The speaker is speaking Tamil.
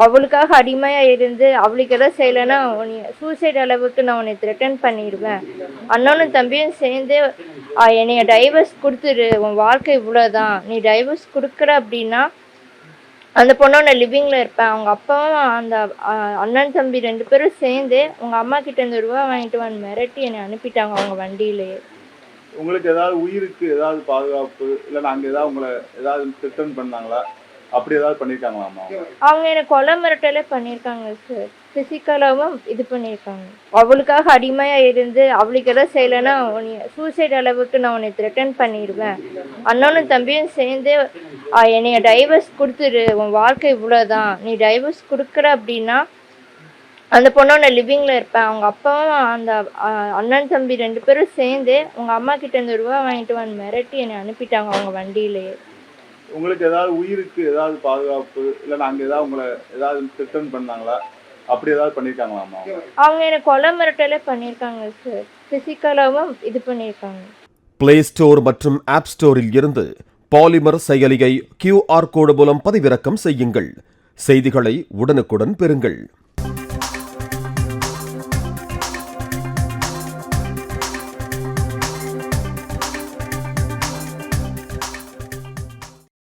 அவளுக்காக அடிமையா இருந்து அவளுக்கு எதாவது செய்யலைன்னா சூசைட் அளவுக்கு நான் உன்னை த்ரெட்டன் பண்ணிடுவேன். அண்ணனும் தம்பியும் சேர்ந்து என்னைய டைவர்ஸ் கொடுத்துரு, உன் வாழ்க்கை இவ்வளோதான், நீ டைவர்ஸ் கொடுக்குற அப்படின்னா அந்த பொண்ணோட லிவிங்ல இருப்பேன். அவங்க அப்பாவும் அந்த அண்ணன் தம்பி 2 பேரும் சேர்ந்து உங்க அம்மா கிட்ட இருந்து ரூபா வாங்கிட்டு வந்து மிரட்டி என்னை அனுப்பிட்டாங்க அவங்க வண்டியிலேயே. உங்களுக்கு ஏதாவது உயிருக்கு ஏதாவது பாதுகாப்பு இல்லை நாங்கள் ஏதாவது உங்களை ஏதாவது ரிட்டர்ன் பண்ணாங்களா? அப்படி ஏதாவது பண்ணியிருக்காங்களாம்மா? அவங்க என்னை கொலை மிரட்டலே பண்ணியிருக்காங்க சார். ஃபிசிக்கலாகவும் இது பண்ணியிருக்காங்க. அவளுக்காக அடிமையா இருந்து அவளுக்கு எதாவது செய்யலைன்னா சூசைட் அளவுக்கு நான் உன்னை த்ரெட்டன் பண்ணிடுவேன். அண்ணனும் தம்பியும் சேர்ந்து என்னைய டைவர்ஸ் கொடுத்துரு, உன் வாழ்க்கை இவ்வளோதான், நீ டைவர்ஸ் கொடுக்குற அப்படின்னா அந்த பொண்ணோட லிவிங்ல இருப்பேன். அவங்க அப்பாவும் அந்த அண்ணன் தம்பி 2 பேரும் சேர்ந்து உங்க அம்மா கிட்ட இருந்து ரூபா வாங்கிட்டு வந்து மிரட்டி என்னை அனுப்பிட்டாங்க அவங்க வண்டியிலேயே. உங்களுக்கு ஏதாவது உயிருக்கு ஏதாவது பாதுகாப்பு இல்லை நாங்கள் ஏதாவது உங்களை ஏதாவது ரிட்டர்ன் பண்ணாங்களா? அப்படி ஏதாவது பண்ணியிருக்காங்களாம்மா? அவங்க என்னை கொலை மிரட்டலே பண்ணியிருக்காங்க சார். ஃபிசிக்கலாகவும் இது பண்ணியிருக்காங்க. பிளே ஸ்டோர் மற்றும் ஆப் ஸ்டோரில் இருந்து பாலிமர் செயலியை QR கோடு மூலம் பதிவிறக்கம் செய்யுங்கள். செய்திகளை உடனுக்குடன் பெறுங்கள்.